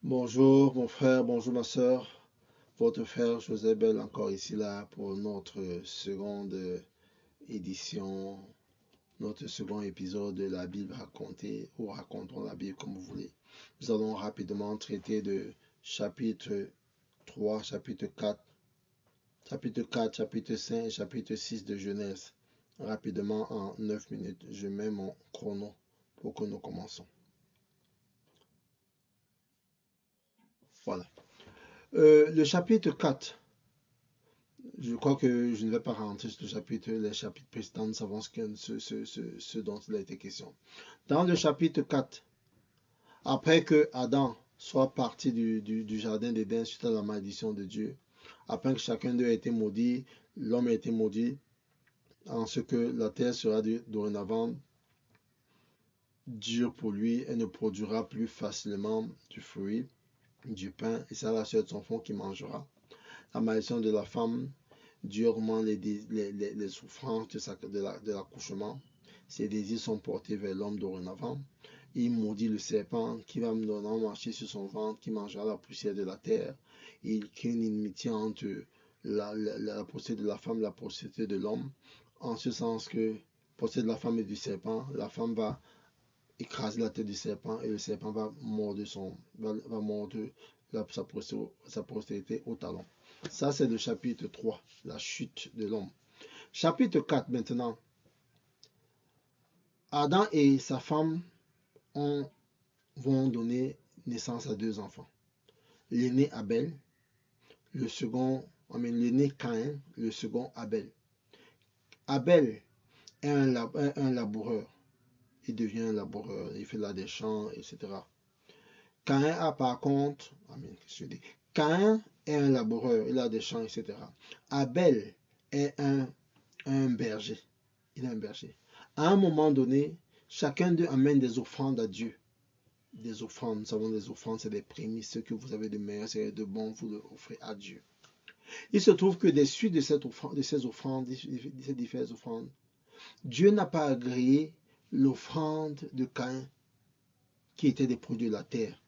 Bonjour mon frère, bonjour ma soeur, votre frère José Bell encore ici là pour notre seconde édition, notre second épisode de la Bible racontée ou racontons la Bible comme vous voulez. Nous allons rapidement traiter de chapitre 3, chapitre 5 et chapitre 6 de Genèse. Rapidement en 9 minutes, je mets mon chrono pour que nous commençons. Voilà. Le chapitre 4. Je crois que je ne vais pas rentrer sur le chapitre, les chapitres précédents, nous savons ce dont il a été question. Dans le chapitre 4, après que Adam soit parti du jardin d'Éden suite à la malédiction de Dieu, après que chacun d'eux ait été maudit, l'homme a été maudit, en ce que la terre sera dorénavant dure pour lui et ne produira plus facilement du fruit, du pain, et c'est la chair de son fond qui mangera. La malédiction de la femme durement les souffrances de l'accouchement. Ses désirs sont portés vers l'homme dorénavant. Il maudit le serpent qui va me donner marcher sur son ventre, qui mangera la poussière de la terre. Il crée une inimitié entre la procédé de la femme et la procédé de l'homme, en ce sens que procédé de la femme et du serpent, la femme va écraser la tête du serpent et le serpent va mordre sa postérité au talon. Ça, c'est le chapitre 3, la chute de l'homme. Chapitre 4, maintenant. Adam et sa femme vont donner naissance à deux enfants. L'aîné Abel, l'aîné Caïn, le second Abel. Abel est un laboureur. Il devient un laboureur, il fait là des champs, etc. Caïn a par contre, Caïn est un laboureur, il a des champs, etc. Abel est un berger. Il est un berger. À un moment donné, chacun d'eux amène des offrandes à Dieu. Des offrandes, nous savons des offrandes, c'est des prémices, ce que vous avez de meilleur, c'est de bon, vous l'offrez à Dieu. Il se trouve que des suites de ces offrandes, de ces diverses offrandes, Dieu n'a pas agréé l'offrande de Caïn, qui était des produits de la terre.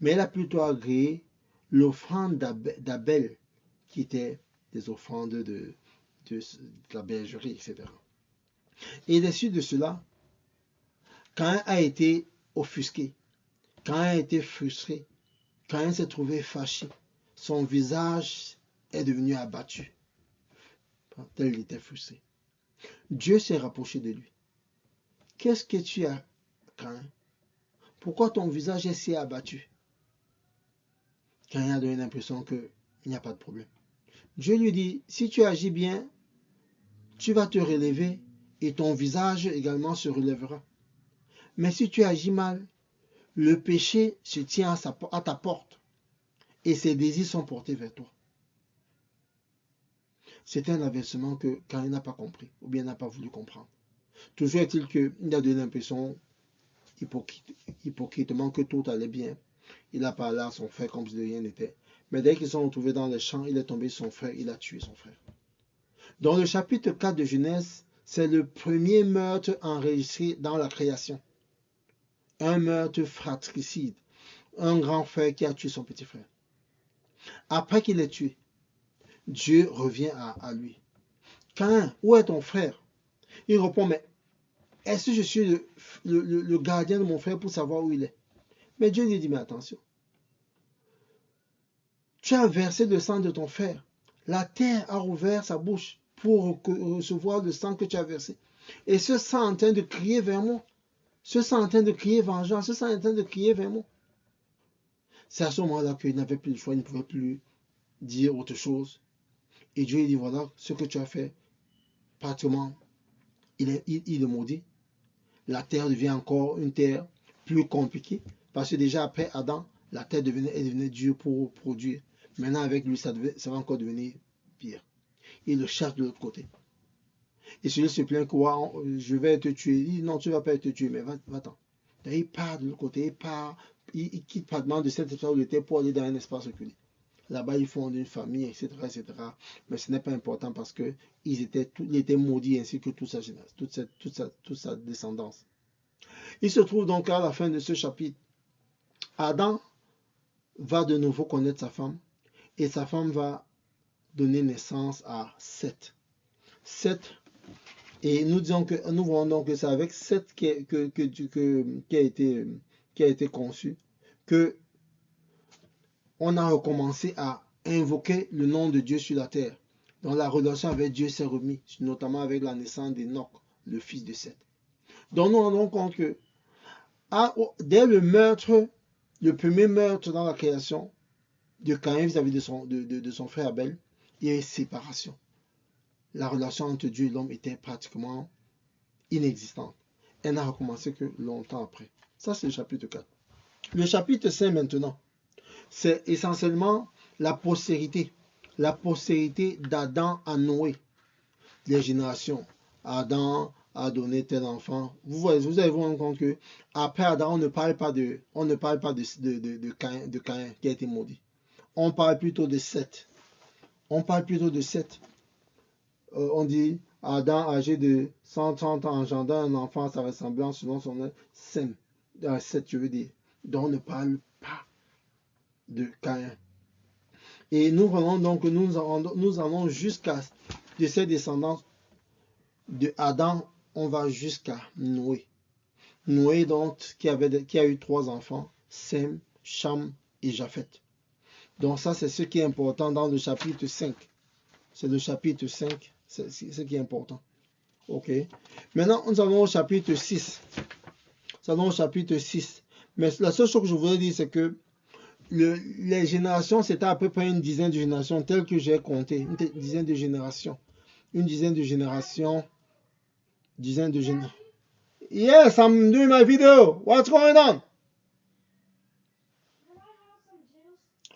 Mais il a plutôt agréé l'offrande d'Abel, qui était des offrandes de la bergerie, etc. Et des suites de cela, Caïn a été offusqué, Caïn a été frustré, Caïn s'est trouvé fâché, son visage est devenu abattu, tel il était frustré. Dieu s'est rapproché de lui. Qu'est-ce que tu as, Caïn? Pourquoi ton visage est si abattu? Caïn a donné l'impression qu'il n'y a pas de problème. Dieu lui dit, si tu agis bien, tu vas te relever et ton visage également se relèvera. Mais si tu agis mal, le péché se tient à ta porte et ses désirs sont portés vers toi. C'est un avertissement que Caïn n'a pas compris ou bien n'a pas voulu comprendre. Toujours est-il qu'il a donné l'impression hypocritement que tout allait bien. Il a parlé à son frère comme si de rien n'était. Mais dès qu'ils sont retrouvés dans les champs, il est tombé sur son frère, il a tué son frère. Dans le chapitre 4 de Genèse, c'est le premier meurtre enregistré dans la création. Un meurtre fratricide. Un grand frère qui a tué son petit frère. Après qu'il l'ait tué, Dieu revient à lui. Caïn, où est ton frère? Il répond, mais est-ce que je suis le gardien de mon frère pour savoir où il est? Mais Dieu lui dit, mais attention, tu as versé le sang de ton frère. La terre a ouvert sa bouche pour recevoir le sang que tu as versé. Et ce sang est en train de crier vers moi. Ce sang est en train de crier vengeance. Ce sang est en train de crier vers moi. C'est à ce moment-là qu'il n'avait plus le choix, il ne pouvait plus dire autre chose. Et Dieu lui dit, voilà ce que tu as fait. Pratiquement, il est maudit. La terre devient encore une terre plus compliquée. Parce que déjà après Adam, la terre devenait dure pour produire. Maintenant avec lui, ça va encore devenir pire. Il le cherche de l'autre côté. Et celui se plaint que je vais te tuer. Il dit non, tu ne vas pas te tuer, mais va-t'en. Il part de l'autre côté, il quitte pratiquement de cet espace où il était pour aller dans un espace reculé. Là-bas, ils fondent une famille, etc., etc. Mais ce n'est pas important parce qu'il était maudit ainsi que toute sa descendance. Il se trouve donc à la fin de ce chapitre. Adam va de nouveau connaître sa femme et sa femme va donner naissance à Seth. Seth, et nous voyons donc que c'est avec Seth qui a été conçu que on a recommencé à invoquer le nom de Dieu sur la terre. Donc la relation avec Dieu s'est remise, notamment avec la naissance d'Enoch, le fils de Seth. Donc nous rendons compte que dès le meurtre, le premier meurtre dans la création de Caïn vis-à-vis de son frère Abel, il y a eu séparation. La relation entre Dieu et l'homme était pratiquement inexistante. Elle n'a recommencé que longtemps après. Ça, c'est le chapitre 4. Le chapitre 5 maintenant, c'est essentiellement la postérité d'Adam à Noé, les générations. Adam a donné tel enfant. Vous allez vous rendre compte que après Adam, on ne parle pas de Caïn qui a été maudit. On parle plutôt de Seth. On dit Adam, âgé de 130 ans, engenda un enfant à sa ressemblance selon son nom, Seth, je veux dire. Donc on ne parle pas de Caïn. Et nous voyons donc que nous allons jusqu'à de ses descendants de Adam, on va jusqu'à Noé. Noé donc qui a eu 3 enfants, Sem, Cham et Japheth. Donc ça c'est ce qui est important dans le chapitre 5. C'est le chapitre 5, c'est ce qui est important. Ok. Maintenant nous allons au chapitre 6. Mais la seule chose que je voudrais dire c'est que les générations, c'était à peu près une dizaine de générations, telles que j'ai compté. Une dizaine de générations. Yes, I'm doing my video. What's going on?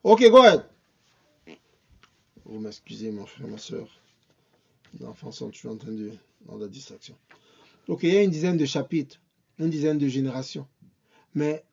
Okay, go ahead. Vous m'excusez, mon frère, ma soeur. Les enfants sont toujours en train dans la distraction. Ok, il y a une dizaine de chapitres, une dizaine de générations. Mais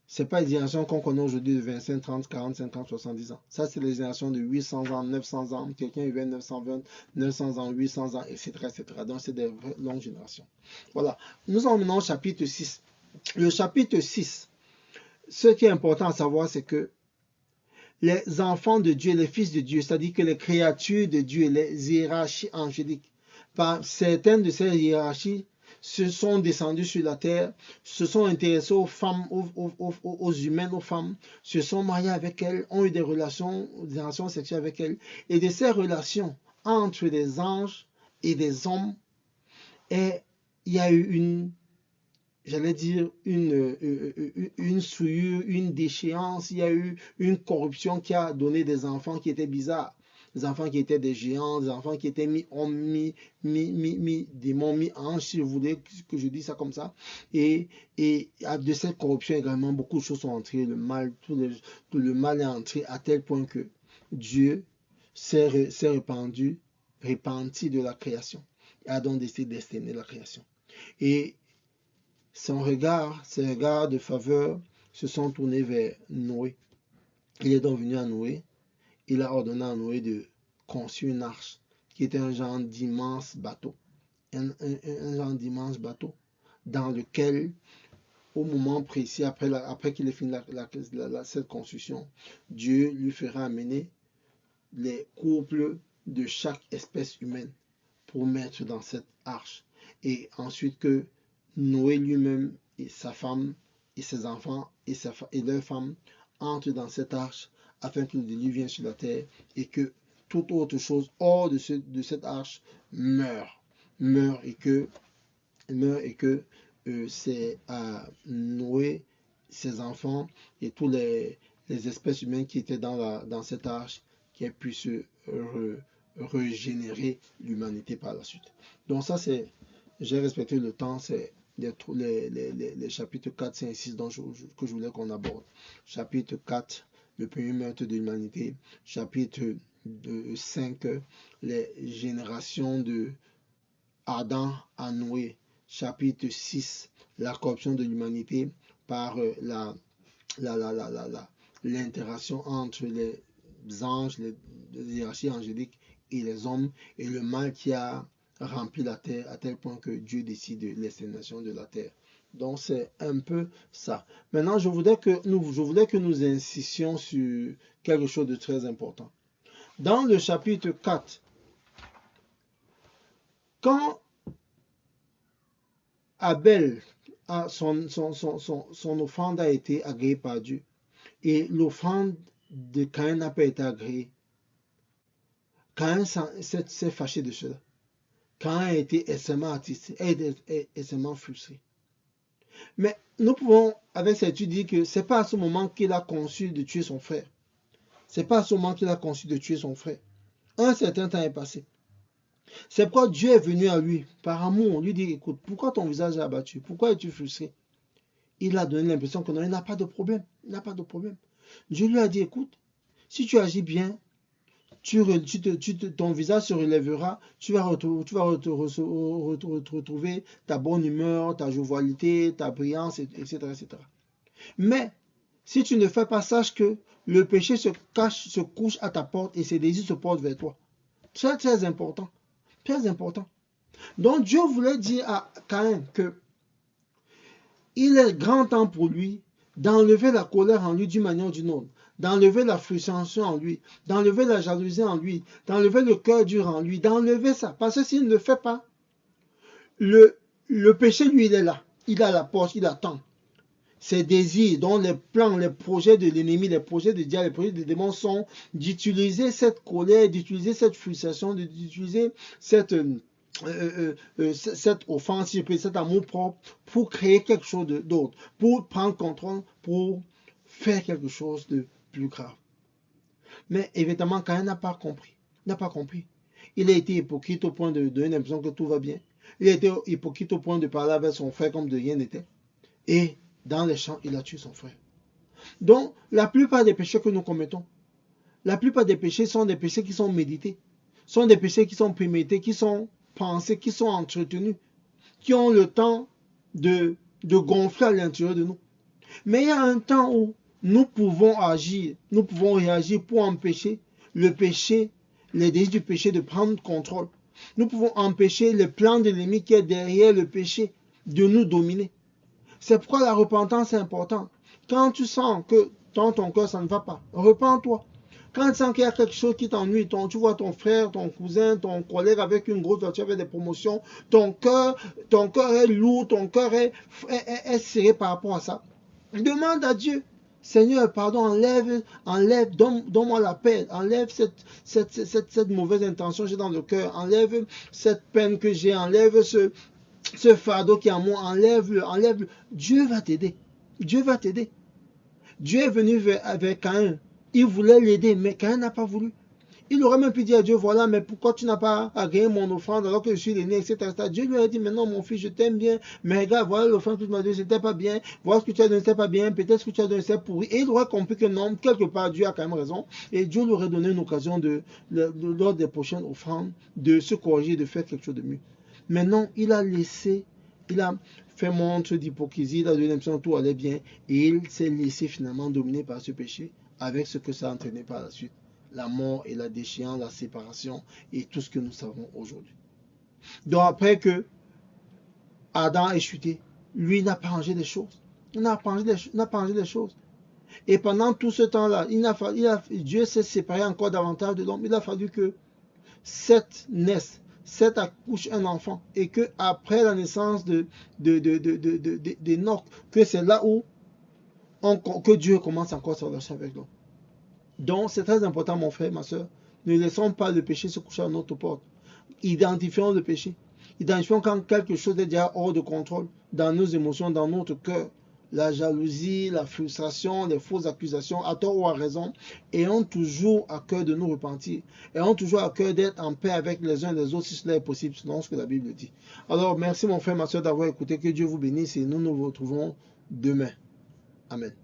ce n'est pas les générations qu'on connaît aujourd'hui de 25, 30, 40, 50, 70 ans. Ça, c'est les générations de 800 ans, 900 ans. Quelqu'un vivait 920, 900 ans, 800 ans, etc. Donc, c'est des longues générations. Voilà. Nous en venons au chapitre 6. Le chapitre 6, ce qui est important à savoir, c'est que les enfants de Dieu, les fils de Dieu, c'est-à-dire que les créatures de Dieu, les hiérarchies angéliques, par certaines de ces hiérarchies, se sont descendus sur la terre, se sont intéressés aux femmes, aux humaines, aux femmes, se sont mariés avec elles, ont eu des relations sexuelles avec elles. Et de ces relations entre des anges et des hommes, il y a eu une souillure, une déchéance, il y a eu une corruption qui a donné des enfants qui étaient bizarres. Des enfants qui étaient des géants, des enfants qui étaient mi-hommes, mi-démons, mi-anges, si vous voulez que je dise ça comme ça. Et de cette corruption également, beaucoup de choses sont entrées, tout le mal est entré à tel point que Dieu s'est repenti de la création et a donc décidé d'exterminer la création. Et ses regards de faveur se sont tournés vers Noé. Il est donc venu à Noé. Il a ordonné à Noé de construire une arche qui était un genre d'immense bateau. Un genre d'immense bateau dans lequel, au moment précis, après qu'il ait fini cette construction, Dieu lui fera amener les couples de chaque espèce humaine pour mettre dans cette arche. Et ensuite que Noé lui-même et sa femme et ses enfants et leurs femmes entrent dans cette arche afin que le déluge vienne sur la terre et que toute autre chose hors de cette arche meurt et que c'est à Noé, ses enfants et tous les espèces humaines qui étaient dans cette arche qui aient pu se régénérer l'humanité par la suite. Donc ça c'est, j'ai respecté le temps, c'est les chapitres 4, 5 et 6 que je voulais qu'on aborde. Chapitre 4, le premier meurtre de l'humanité. Chapitre 5, les générations de Adam à Noé. Chapitre 6, la corruption de l'humanité par l'interaction entre les anges, les hiérarchies angéliques et les hommes, et le mal qui a rempli la terre à tel point que Dieu décide de l'extermination de la terre. Donc c'est un peu ça. Maintenant, je voulais que nous insistions sur quelque chose de très important. Dans le chapitre 4, quand Abel, son offrande a été agréée par Dieu, et l'offrande de Caïn n'a pas été agréée, Caïn s'est fâché de cela. Caïn a été extrêmement attristé, extrêmement frustré. Mais nous pouvons, avec cette étude, dire que ce n'est pas à ce moment qu'il a conçu de tuer son frère. C'est pas à ce moment qu'il a conçu de tuer son frère. Un certain temps est passé. C'est pourquoi Dieu est venu à lui, par amour, lui dit, écoute, pourquoi ton visage est abattu? Pourquoi es-tu frustré? Il a donné l'impression que non, il n'a pas de problème. Il n'a pas de problème. Dieu lui a dit, écoute, si tu agis bien, ton visage se relèvera, tu vas retrouver ta bonne humeur, ta jovialité, ta brillance, etc., etc. Mais, si tu ne fais pas, sache que le péché se couche à ta porte et ses désirs se portent vers toi. Très, très important. Très important. Donc, Dieu voulait dire à Caïn que il est grand temps pour lui d'enlever la colère en lui d'une manière ou d'une autre, d'enlever la frustration en lui, d'enlever la jalousie en lui, d'enlever le cœur dur en lui, d'enlever ça. Parce que s'il ne le fait pas, le péché, lui, il est là. Il a la porte, il attend. Ses désirs, dont les plans, les projets de l'ennemi, les projets de diable, les projets des démons sont d'utiliser cette colère, d'utiliser cette frustration, d'utiliser cette offense, cet amour propre pour créer quelque chose d'autre, pour prendre contrôle, pour faire quelque chose de plus grave. Mais évidemment, Caïn n'a pas compris. N'a pas compris. Il a été hypocrite au point de donner l'impression que tout va bien. Il a été hypocrite au point de parler avec son frère comme de rien n'était. Et dans les champs, il a tué son frère. Donc, la plupart des péchés que nous commettons, la plupart des péchés sont des péchés qui sont médités, sont des péchés qui sont prémédités, qui sont pensés, qui sont entretenus, qui ont le temps de gonfler à l'intérieur de nous. Mais il y a un temps où nous pouvons agir, nous pouvons réagir pour empêcher le péché, les désirs du péché de prendre contrôle. Nous pouvons empêcher le plan de l'ennemi qui est derrière le péché de nous dominer. C'est pourquoi la repentance est importante. Quand tu sens que dans ton cœur ça ne va pas, repens-toi. Quand tu sens qu'il y a quelque chose qui t'ennuie, tu vois ton frère, ton cousin, ton collègue avec une grosse voiture, avec des promotions, ton cœur est lourd, ton cœur est serré par rapport à ça. Demande à Dieu, Seigneur, pardon, enlève, donne-moi la paix, enlève cette mauvaise intention que j'ai dans le cœur, enlève cette peine que j'ai, enlève ce fardeau qui est en moi, enlève-le. Dieu va t'aider. Dieu va t'aider. Dieu est venu avec Caïn. Il voulait l'aider, mais Caïn n'a pas voulu. Il aurait même pu dire à Dieu, voilà, mais pourquoi tu n'as pas agréé mon offrande alors que je suis l'aîné, etc. Dieu lui a dit, mais non, mon fils, je t'aime bien, mais regarde, voilà l'offrande que tu m'as donnée, c'était pas bien, voilà ce que tu as donné, c'était pas bien, peut-être ce que tu as donné, c'est pourri. Et il aurait compris que non, quelque part, Dieu a quand même raison, et Dieu lui aurait donné une occasion lors des prochaines offrandes, de se corriger, de faire quelque chose de mieux. Mais non, il a fait montre d'hypocrisie, il a donné l'impression que tout allait bien, et il s'est laissé finalement dominer par ce péché, avec ce que ça a entraîné par la suite. La mort et la déchéance, la séparation et tout ce que nous savons aujourd'hui. Donc après que Adam est chuté, lui n'a pas rangé les choses. Il n'a pas rangé les choses. Et pendant tout ce temps-là, Dieu s'est séparé encore davantage de l'homme. Il a fallu que Seth naisse, Seth accouche un enfant, et que après la naissance d'Enoch, que c'est là où que Dieu commence encore sa relation avec l'homme. Donc, c'est très important, mon frère, ma soeur. Ne laissons pas le péché se coucher à notre porte. Identifions le péché. Identifions quand quelque chose est déjà hors de contrôle dans nos émotions, dans notre cœur. La jalousie, la frustration, les fausses accusations, à tort ou à raison. Ayons toujours à cœur de nous repentir. Ayons toujours à cœur d'être en paix avec les uns et les autres si cela est possible, selon ce que la Bible dit. Alors, merci, mon frère, ma soeur, d'avoir écouté. Que Dieu vous bénisse et nous nous retrouvons demain. Amen.